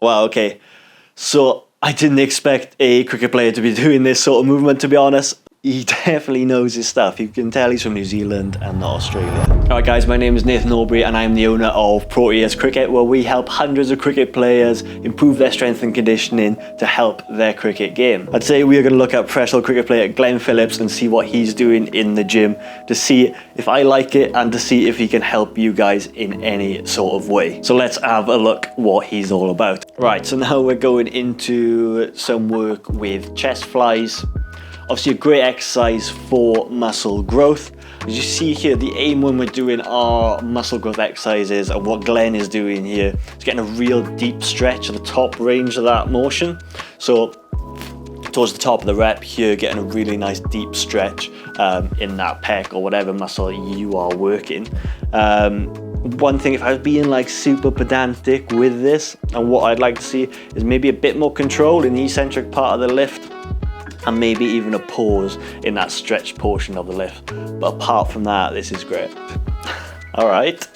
Wow, okay. So I didn't expect a cricket player to be doing this sort of movement, to be honest. He definitely knows his stuff. You can tell he's from New Zealand and not Australia. Alright guys, my name is Nathan Aubrey and I'm the owner of Proteus Cricket, where we help hundreds of cricket players improve their strength and conditioning to help their cricket game. I'd say we are going to look at professional cricket player Glenn Phillips and see what he's doing in the gym, to see if I like it and to see if he can help you guys in any sort of way. So let's have a look what he's all about. Right, so now we're going into some work with chest flies. Obviously a great exercise for muscle growth. As you see here, the aim when we're doing our muscle growth exercises and what Glenn is doing here is getting a real deep stretch at the top range of that motion. So towards the top of the rep here, getting a really nice deep stretch in that pec or whatever muscle you are working. One thing, if I was being like super pedantic with this, and what I'd like to see is maybe a bit more control in the eccentric part of the lift, and maybe even a pause in that stretched portion of the lift. But apart from that, this is great. All right.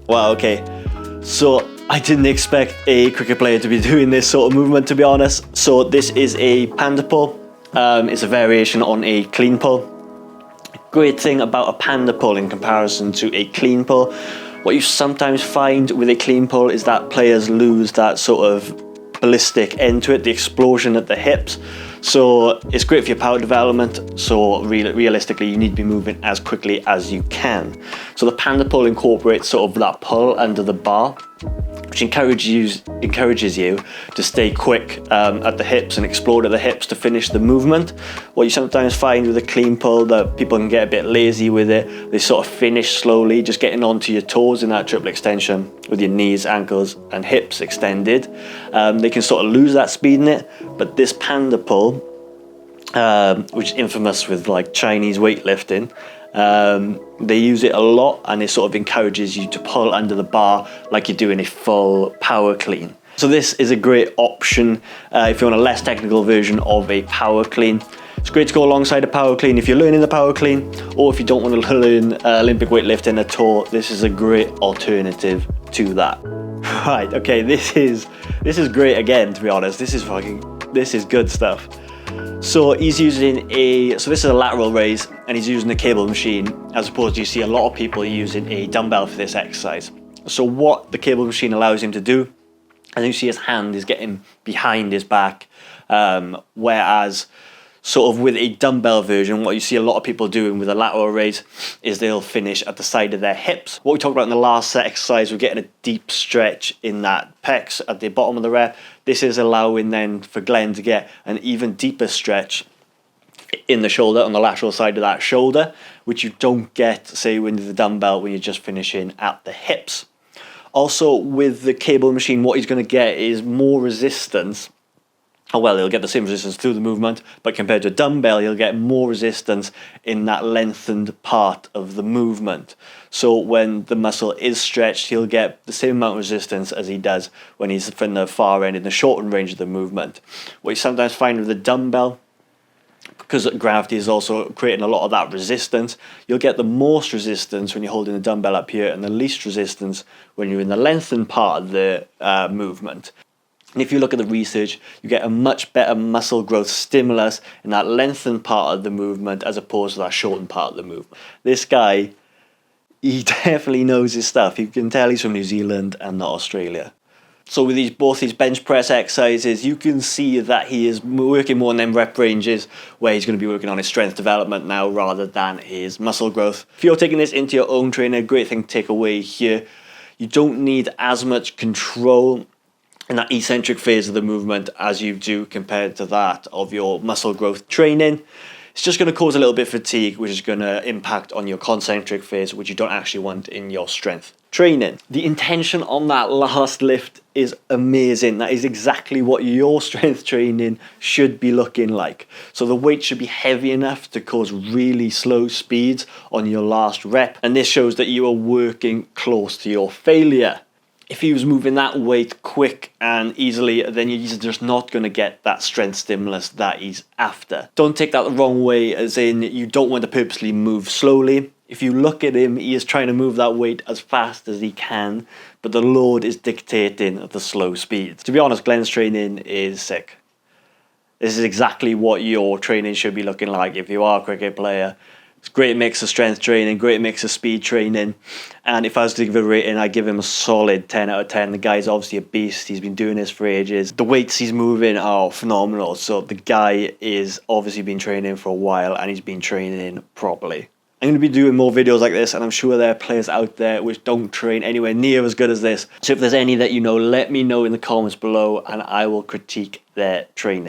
Wow, okay. So I didn't expect a cricket player to be doing this sort of movement, to be honest. So this is a panda pull. It's a variation on a clean pull. Great thing about a panda pull in comparison to a clean pull, what you sometimes find with a clean pull is that players lose that sort of ballistic end to it, the explosion at the hips. So it's great for your power development. So realistically, you need to be moving as quickly as you can. So the panda pull incorporates sort of that pull under the bar, which encourages you to stay quick at the hips and explode at the hips to finish the movement. What you sometimes find with a clean pull, that people can get a bit lazy with it. They sort of finish slowly, just getting onto your toes in that triple extension with your knees, ankles and hips extended. They can sort of lose that speed in it, but this panda pull, which is infamous with like Chinese weightlifting, they use it a lot, and it sort of encourages you to pull under the bar like you're doing a full power clean. So this is a great option if you want a less technical version of a power clean. It's great to go alongside a power clean if you're learning the power clean, or if you don't want to learn Olympic weightlifting at all. This is a great alternative to that. Right, okay, this is great again, to be honest. This is good stuff. So he's using this is a lateral raise, and he's using a cable machine, as opposed to you see a lot of people using a dumbbell for this exercise. So what the cable machine allows him to do, as you see, his hand is getting behind his back, whereas sort of with a dumbbell version, what you see a lot of people doing with a lateral raise is they'll finish at the side of their hips. What we talked about in the last exercise, we're getting a deep stretch in that pecs at the bottom of the rep. This is allowing then for Glenn to get an even deeper stretch in the shoulder, on the lateral side of that shoulder, which you don't get, say, with the dumbbell when you're just finishing at the hips. Also, with the cable machine, what he's going to get is more resistance. Oh, well, he'll get the same resistance through the movement, but compared to a dumbbell, he'll get more resistance in that lengthened part of the movement. So when the muscle is stretched, he'll get the same amount of resistance as he does when he's from the far end in the shortened range of the movement. What you sometimes find with the dumbbell, because gravity is also creating a lot of that resistance, you'll get the most resistance when you're holding the dumbbell up here and the least resistance when you're in the lengthened part of the movement. And if you look at the research, you get a much better muscle growth stimulus in that lengthened part of the movement as opposed to that shortened part of the movement. This guy, he definitely knows his stuff. You can tell he's from New Zealand and not Australia. So with both these bench press exercises, you can see that he is working more in them rep ranges where he's going to be working on his strength development now rather than his muscle growth. If you're taking this into your own training, a great thing to take away here, you don't need as much control in that eccentric phase of the movement as you do compared to that of your muscle growth training. It's just going to cause a little bit of fatigue, which is going to impact on your concentric phase, which you don't actually want in your strength training. The intention on that last lift is amazing. That is exactly what your strength training should be looking like. So the weight should be heavy enough to cause really slow speeds on your last rep, and this shows that you are working close to your failure. If he was moving that weight quick and easily, then you're just not going to get that strength stimulus that he's after. Don't take that the wrong way, as in you don't want to purposely move slowly. If you look at him, he is trying to move that weight as fast as he can, but the load is dictating the slow speed. To be honest, Glenn's training is sick. This is exactly what your training should be looking like if you are a cricket player. It's a great mix of strength training, great mix of speed training. And if I was to give a rating, I'd give him a solid 10 out of 10. The guy's obviously a beast. He's been doing this for ages. The weights he's moving are phenomenal. So the guy is obviously been training for a while, and he's been training properly. I'm going to be doing more videos like this, and I'm sure there are players out there which don't train anywhere near as good as this. So if there's any that you know, let me know in the comments below, and I will critique their training.